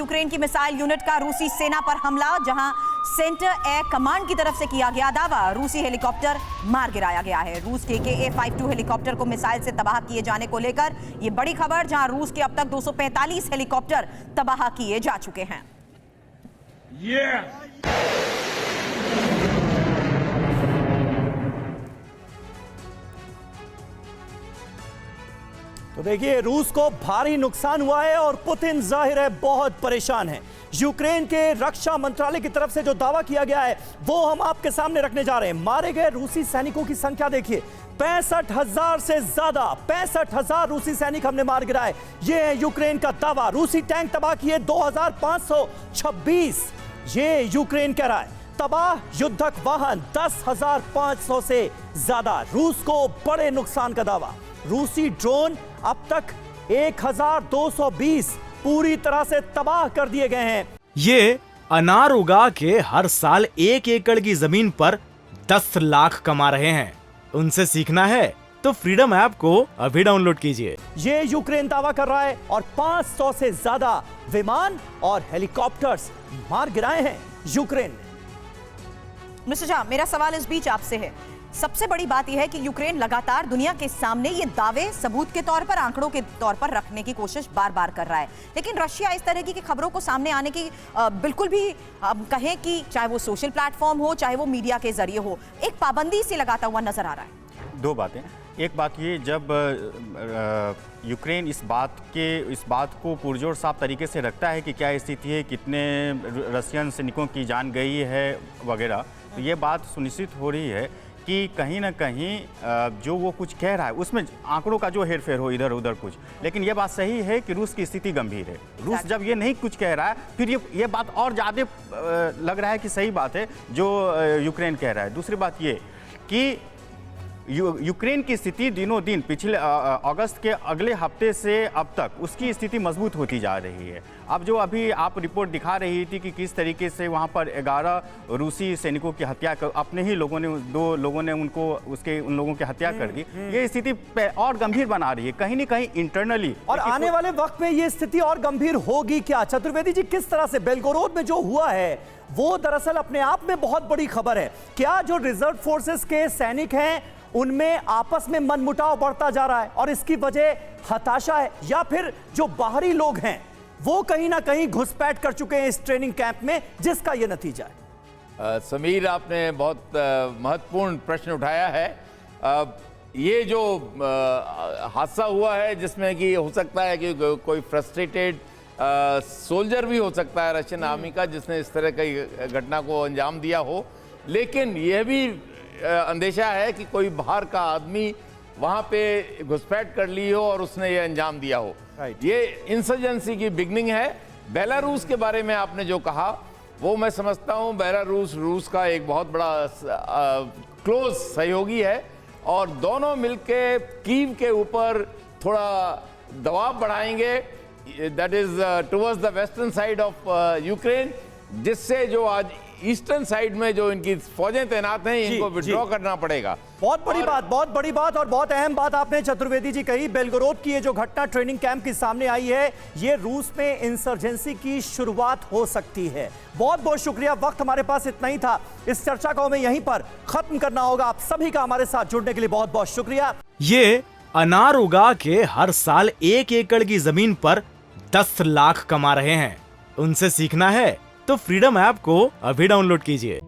Ukraine की missile unit का रूसी सेना पर हमला, जहां सेंटर एयर कमांड की तरफ से किया गया दावा, रूसी हेलीकॉप्टर मार गिराया गया है। रूस के KA-52 हेलीकॉप्टर को मिसाइल से तबाह किए जाने को लेकर यह बड़ी खबर, जहां रूस के अब तक 245 हेलीकॉप्टर तबाह किए जा चुके हैं। तो देखिए, रूस को भारी नुकसान हुआ है और पुतिन जाहिर है बहुत परेशान है। यूक्रेन के रक्षा मंत्रालय की तरफ से जो दावा किया गया है वो हम आपके सामने रखने जा रहे हैं। मारे गए रूसी सैनिकों की संख्या देखिए, 65,000 से ज्यादा, 65,000 रूसी सैनिक हमने मार गिराए। ये है यूक्रेन का दावा। रूसी टैंक तबाह किए 2,526, ये यूक्रेन कह रहा है। तबाह युद्धक वाहन 10,500 से ज्यादा। रूस को बड़े नुकसान का दावा। रूसी ड्रोन अब तक 1,220 पूरी तरह से तबाह कर दिए गए हैं। ये अनार उगा के हर साल 1 एकड़ की जमीन पर 10 लाख कमा रहे हैं। उनसे सीखना है तो फ्रीडम ऐप को अभी डाउनलोड कीजिए। ये यूक्रेन दावा कर रहा है और 500 से ज्यादा विमान और हेलीकॉप्टर्स मार गिराए हैं यूक्रेन ने। मिस्टर झा, मेरा सवाल इस बीच आपसे है। सबसे बड़ी बात यह है कि यूक्रेन लगातार दुनिया के सामने ये दावे सबूत के तौर पर, आंकड़ों के तौर पर रखने की कोशिश बार बार कर रहा है, लेकिन रशिया इस तरह की खबरों को सामने आने की बिल्कुल भी कहें कि चाहे वो सोशल प्लेटफॉर्म हो, चाहे वो मीडिया के जरिए हो, एक पाबंदी से लगाता हुआ नजर आ रहा है। दो बातें। एक बात ये, जब यूक्रेन इस बात को पुरजोर साफ तरीके से रखता है कि क्या स्थिति है, कितने रशियन सैनिकों की जान गई है वगैरह, तो ये बात सुनिश्चित हो रही है कि कहीं ना कहीं जो वो कुछ कह रहा है उसमें आंकड़ों का जो हेरफेर हो इधर उधर कुछ, लेकिन ये बात सही है कि रूस की स्थिति गंभीर है। रूस जब ये नहीं कुछ कह रहा है, फिर ये बात और ज़्यादा लग रहा है कि सही बात है जो यूक्रेन कह रहा है। दूसरी बात ये कि यूक्रेन की स्थिति दिनों दिन पिछले अगस्त के अगले हफ्ते से अब तक उसकी स्थिति मजबूत होती जा रही है। अब जो अभी आप रिपोर्ट दिखा रही थी कि किस तरीके से वहां पर 11 रूसी सैनिकों की हत्या कर, अपने ही लोगों ने, 2 लोगों ने उन लोगों की हत्या कर दी। ये स्थिति और गंभीर बना रही है कहीं न कहीं इंटरनली, और आने वाले वक्त में ये स्थिति और गंभीर होगी क्या? चतुर्वेदी जी, किस तरह से बेलगोरोद में जो हुआ है वो दरअसल अपने आप में बहुत बड़ी खबर है। क्या जो रिजर्व फोर्सेस के सैनिक हैं उनमें आपस में मनमुटाव बढ़ता जा रहा है और इसकी वजह हताशा है, या फिर जो बाहरी लोग हैं वो कहीं ना कहीं घुसपैठ कर चुके हैं इस ट्रेनिंग कैंप में, जिसका यह नतीजा है? समीर, आपने बहुत महत्वपूर्ण प्रश्न उठाया है। ये जो हादसा हुआ है जिसमें कि हो सकता है कि कोई फ्रस्ट्रेटेड सोल्जर भी हो सकता है रशियन आर्मी का, जिसने इस तरह की घटना को अंजाम दिया हो, लेकिन यह भी अंदेशा है कि कोई बाहर का आदमी वहां पे घुसपैठ कर ली हो और उसने ये अंजाम दिया हो। ये इंसर्जेंसी की बिगनिंग है। बेलारूस के बारे में आपने जो कहा वो मैं समझता हूं, बेलारूस रूस का एक बहुत बड़ा क्लोज सहयोगी है और दोनों मिलके कीव के ऊपर थोड़ा दबाव बढ़ाएंगे, that is towards the western side of Ukraine, जिससे जो आज ईस्टर्न साइड में जो इनकी फौजें तैनात हैं इनको विड्रॉ करना पड़ेगा। बहुत बड़ी बात और बहुत अहम बात आपने चतुर्वेदी जी कही। बेलगोरोद की ये जो घटना ट्रेनिंग कैंप की सामने आई है, ये रूस में इंसर्जेंसी की शुरुआत हो सकती है। बहुत बहुत शुक्रिया, वक्त हमारे पास इतना ही था। इस चर्चा को हमें यहीं पर खत्म करना होगा। आप सभी का हमारे साथ जुड़ने के लिए बहुत बहुत शुक्रिया। ये अनार उगा के हर साल 1 एकड़ की जमीन पर 10 लाख कमा रहे हैं। उनसे सीखना है तो फ्रीडम ऐप को अभी डाउनलोड कीजिए।